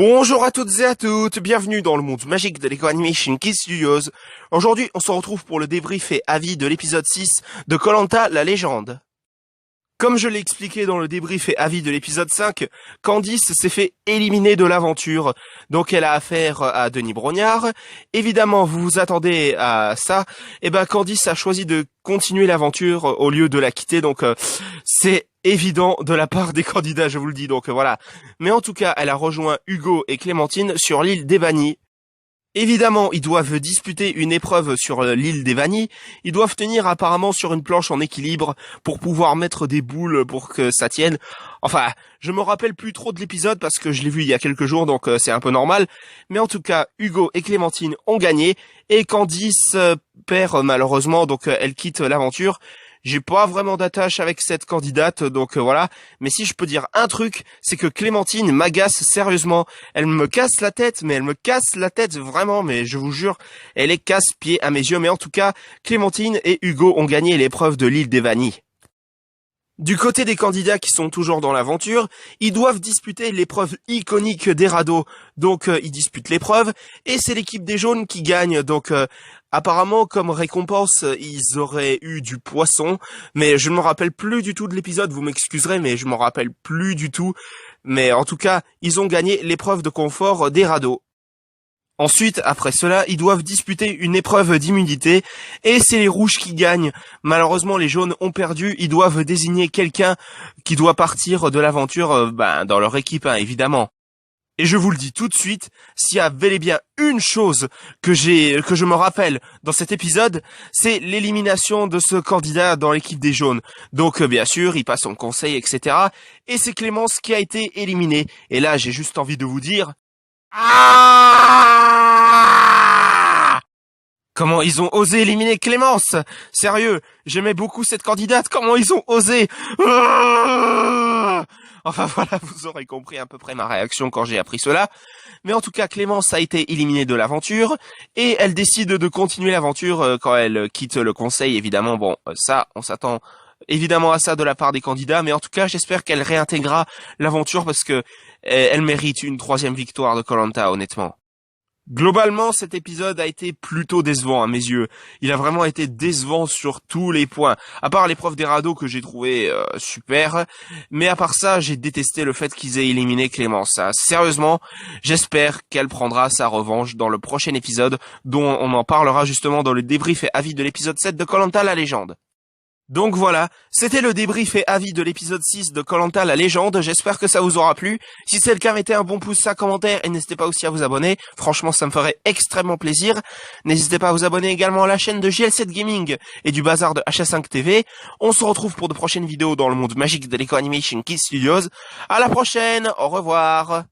Bonjour à toutes et à toutes, bienvenue dans le monde magique de Lego Animation Kids Studios. Aujourd'hui, on se retrouve pour le débrief et avis de l'épisode 6 de Koh-Lanta, la légende. Comme je l'ai expliqué dans le débrief et avis de l'épisode 5, Candice s'est fait éliminer de l'aventure, donc elle a affaire à Denis Brognard. Évidemment, vous vous attendez à ça, et Candice a choisi de continuer l'aventure au lieu de la quitter, donc c'est évident de la part des candidats, je vous le dis, donc voilà. Mais en tout cas, elle a rejoint Hugo et Clémentine sur l'île des Vannies. Évidemment, ils doivent disputer une épreuve sur l'île des Vannies. Ils doivent tenir apparemment sur une planche en équilibre pour pouvoir mettre des boules pour que ça tienne. Enfin, je me rappelle plus trop de l'épisode parce que je l'ai vu il y a quelques jours, donc c'est un peu normal. Mais en tout cas, Hugo et Clémentine ont gagné et Candice perd malheureusement, donc elle quitte l'aventure. J'ai pas vraiment d'attache avec cette candidate, donc voilà. Mais si je peux dire un truc, c'est que Clémentine m'agace sérieusement. Elle me casse la tête, mais elle me casse la tête vraiment, mais je vous jure, elle est casse-pied à mes yeux. Mais en tout cas, Clémentine et Hugo ont gagné l'épreuve de l'île des Vannies. Du côté des candidats qui sont toujours dans l'aventure, ils doivent disputer l'épreuve iconique des radeaux. Donc ils disputent l'épreuve et c'est l'équipe des jaunes qui gagne. Donc apparemment comme récompense, ils auraient eu du poisson, mais je ne me rappelle plus du tout de l'épisode, vous m'excuserez mais je m'en rappelle plus du tout. Mais en tout cas, ils ont gagné l'épreuve de confort des radeaux. Ensuite, après cela, ils doivent disputer une épreuve d'immunité et c'est les rouges qui gagnent. Malheureusement, les jaunes ont perdu. Ils doivent désigner quelqu'un qui doit partir de l'aventure dans leur équipe, évidemment. Et je vous le dis tout de suite, s'il y a bel et bien une chose que je me rappelle dans cet épisode, c'est l'élimination de ce candidat dans l'équipe des jaunes. Donc bien sûr, il passe en conseil, etc. Et c'est Clémence qui a été éliminée. Et là, j'ai juste envie de vous dire... Ah! Comment ils ont osé éliminer Clémence? Sérieux, j'aimais beaucoup cette candidate, comment ils ont osé? Enfin voilà, vous aurez compris à peu près ma réaction quand j'ai appris cela. Mais en tout cas, Clémence a été éliminée de l'aventure et elle décide de continuer l'aventure quand elle quitte le conseil. Évidemment, bon, ça, on s'attend évidemment à ça de la part des candidats, mais en tout cas, j'espère qu'elle réintégrera l'aventure parce que elle mérite une 3e victoire de Koh-Lanta, honnêtement. Globalement, cet épisode a été plutôt décevant à mes yeux. Il a vraiment été décevant sur tous les points. À part l'épreuve des radeaux que j'ai trouvé super. Mais à part ça, j'ai détesté le fait qu'ils aient éliminé Clémence. Sérieusement, j'espère qu'elle prendra sa revanche dans le prochain épisode, dont on en parlera justement dans le débrief et avis de l'épisode 7 de Koh-Lanta, la légende. Donc voilà, c'était le débrief et avis de l'épisode 6 de Koh-Lanta, la légende. J'espère que ça vous aura plu. Si c'est le cas, mettez un bon pouce, un commentaire et n'hésitez pas aussi à vous abonner. Franchement, ça me ferait extrêmement plaisir. N'hésitez pas à vous abonner également à la chaîne de JL7 Gaming et du bazar de HA5 TV. On se retrouve pour de prochaines vidéos dans le monde magique de Lego Animation Kids Studios. À la prochaine, au revoir.